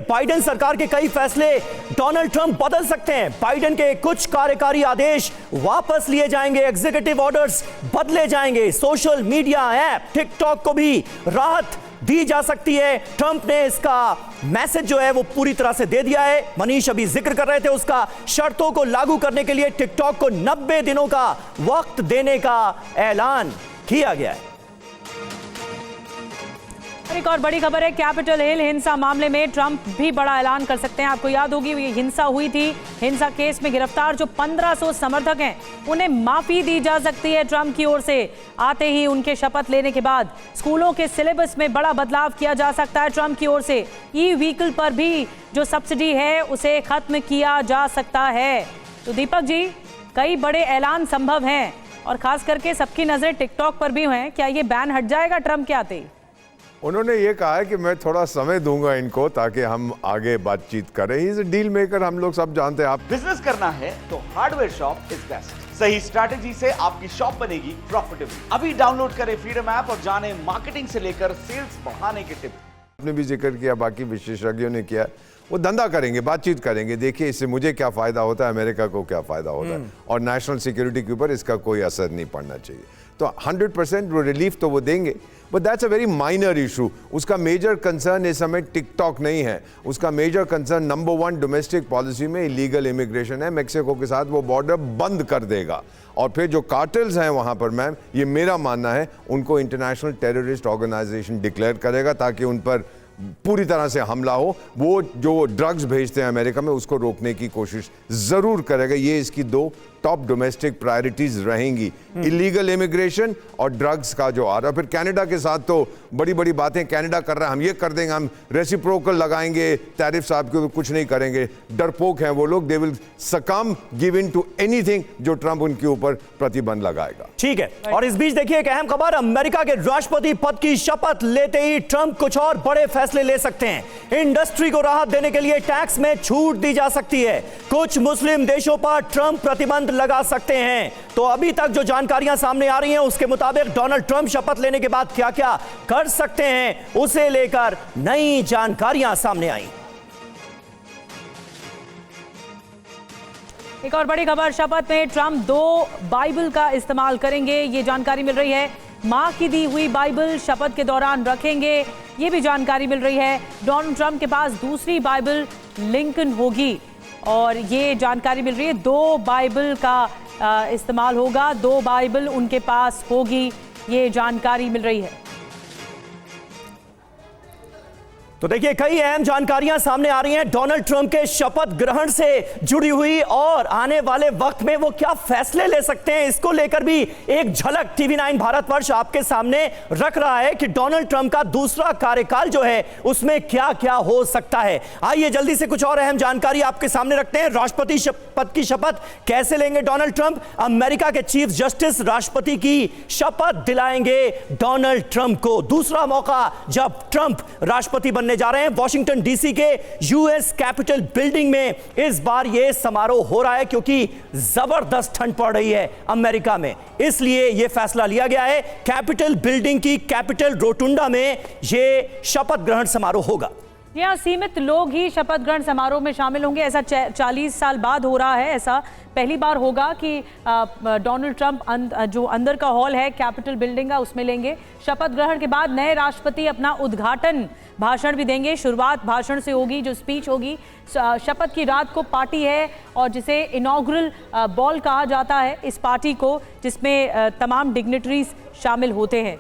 Biden सरकार के कई फैसले डोनाल्ड ट्रंप बदल सकते हैं। बाइडेन के कुछ कार्यकारी आदेश वापस लिए जाएंगे, एग्जीक्यूटिव ऑर्डर्स बदले जाएंगे, सोशल मीडिया ऐप टिकटॉक को भी राहत दी जा सकती है। ट्रंप ने इसका मैसेज जो है वो पूरी तरह से दे दिया है। मनीष अभी जिक्र कर रहे थे उसका, शर्तों को लागू करने के लिए टिकटॉक को 90 दिनों का वक्त देने का ऐलान किया गया है। एक और बड़ी खबर है, कैपिटल हिल हिंसा मामले में ट्रंप भी बड़ा ऐलान कर सकते हैं। आपको याद होगी ये हिंसा हुई थी, हिंसा केस में गिरफ्तार जो 1500 समर्थक हैं उन्हें माफी दी जा सकती है ट्रंप की ओर से। आते ही उनके शपथ लेने के बाद स्कूलों के सिलेबस में बड़ा बदलाव किया जा सकता है ट्रंप की ओर से। ई व्हीकल पर भी जो सब्सिडी है उसे खत्म किया जा सकता है। तो दीपक जी, कई बड़े ऐलान संभव हैं और खास करके सबकी नजरें टिकटॉक पर भी हैं। क्या ये बैन हट जाएगा ट्रंप के आते ही? उन्होंने ये कहा है कि मैं थोड़ा समय दूंगा इनको ताकि हम आगे बातचीत करें। He is a deal maker, हम लोग सब जानते हैं। आप बिजनेस करना है तो हार्डवेयर शॉप इज बेस्ट। सही स्ट्रैटेजी से आपकी शॉप बनेगी प्रॉफिटेबल। अभी डाउनलोड करें फ्रीडम ऐप और जाने मार्केटिंग से लेकर सेल्स बढ़ाने के टिप्स। आपने भी जिक्र किया, बाकी विशेषज्ञों ने किया, वो धंधा करेंगे, बातचीत करेंगे, देखिए इससे मुझे क्या फायदा होता है, अमेरिका को क्या फायदा होता है, और नेशनल सिक्योरिटी के ऊपर इसका कोई असर नहीं पड़ना चाहिए। तो 100% वो रिलीफ तो वो देंगे, but that's a very minor issue. उसका मेजर कंसर्न इस समय टिकटॉक नहीं है। उसका major concern number 1 domestic policy में इलीगल इमिग्रेशन है। मेक्सिको के साथ वो बॉर्डर बंद कर देगा, और फिर जो कार्टेल्स हैं वहाँ पर, मैम ये मेरा मानना है, उनको इंटरनेशनल टेररिस्ट ऑर्गेनाइजेशन डिक्लेयर करेगा ताकि उन पर पूरी तरह से हमला हो। वो जो ड्रग्स भेजते हैं अमेरिका में उसको रोकने की कोशिश जरूर करेगा। ये इसकी 2 टॉप डोमेस्टिक प्रायोरिटीज रहेंगी, इलीगल इमिग्रेशन और ड्रग्स का जो आ रहा है। फिर कनाडा के साथ तो बड़ी बड़ी बातें कनाडा कर रहा है, हम ये कर देंगे, हम रेसिप्रोकल लगाएंगे, टैरिफ्स आपके कुछ नहीं करेंगे। डरपोक हैं वो लोग, दे विल सकम गिव इन टू एनीथिंग जो ट्रंप उनके ऊपर प्रतिबंध लगाएगा। ठीक है, और इस बीच देखिए एक अहम खबर, अमेरिका के राष्ट्रपति पद की शपथ लेते ही ट्रंप कुछ और बड़े फैसले ले सकते हैं। इंडस्ट्री को राहत देने के लिए टैक्स में छूट दी जा सकती है। कुछ मुस्लिम देशों पर ट्रंप प्रतिबंध लगा सकते हैं। तो अभी तक जो जानकारियां सामने आ रही हैं उसके मुताबिक डोनाल्ड ट्रंप शपथ लेने के बाद क्या क्या कर सकते हैं उसे लेकर नई जानकारियां सामने आई। एक और बड़ी खबर, शपथ में ट्रंप 2 बाइबल का इस्तेमाल करेंगे, ये जानकारी मिल रही है। मां की दी हुई बाइबल शपथ के दौरान रखेंगे, ये भी जानकारी मिल रही है। डोनाल्ड ट्रंप के पास दूसरी बाइबल लिंकन होगी और ये जानकारी मिल रही है 2 बाइबल का इस्तेमाल होगा, 2 बाइबल उनके पास होगी, ये जानकारी मिल रही है। तो देखिए कई अहम जानकारियां सामने आ रही हैं डोनाल्ड ट्रंप के शपथ ग्रहण से जुड़ी हुई, और आने वाले वक्त में वो क्या फैसले ले सकते हैं इसको लेकर भी एक झलक TV9 भारतवर्ष आपके सामने रख रहा है कि डोनाल्ड ट्रंप का दूसरा कार्यकाल जो है उसमें क्या क्या हो सकता है। आइए जल्दी से कुछ और अहम जानकारी आपके सामने रखते हैं। राष्ट्रपति पद की शपथ कैसे लेंगे डोनाल्ड ट्रंप? अमेरिका के चीफ जस्टिस राष्ट्रपति की शपथ दिलाएंगे डोनाल्ड ट्रंप को। दूसरा मौका जब ट्रंप राष्ट्रपति बनने जा रहे हैं। वॉशिंगटन डीसी के यूएस कैपिटल बिल्डिंग में इस बार यह समारोह हो रहा है क्योंकि जबरदस्त ठंड पड़ रही है अमेरिका में, इसलिए यह फैसला लिया गया है। कैपिटल बिल्डिंग की कैपिटल रोटुंडा में यह शपथ ग्रहण समारोह होगा। यहाँ सीमित लोग ही शपथ ग्रहण समारोह में शामिल होंगे। ऐसा 40 साल बाद हो रहा है, ऐसा पहली बार होगा कि डोनाल्ड ट्रंप जो अंदर का हॉल है कैपिटल बिल्डिंग का उसमें लेंगे शपथ ग्रहण। के बाद नए राष्ट्रपति अपना उद्घाटन भाषण भी देंगे। शुरुआत भाषण से होगी, जो स्पीच होगी। शपथ की रात को पार्टी है और जिसे इनॉग्रल बॉल कहा जाता है इस पार्टी को, जिसमें तमाम डिग्निटरीज शामिल होते हैं।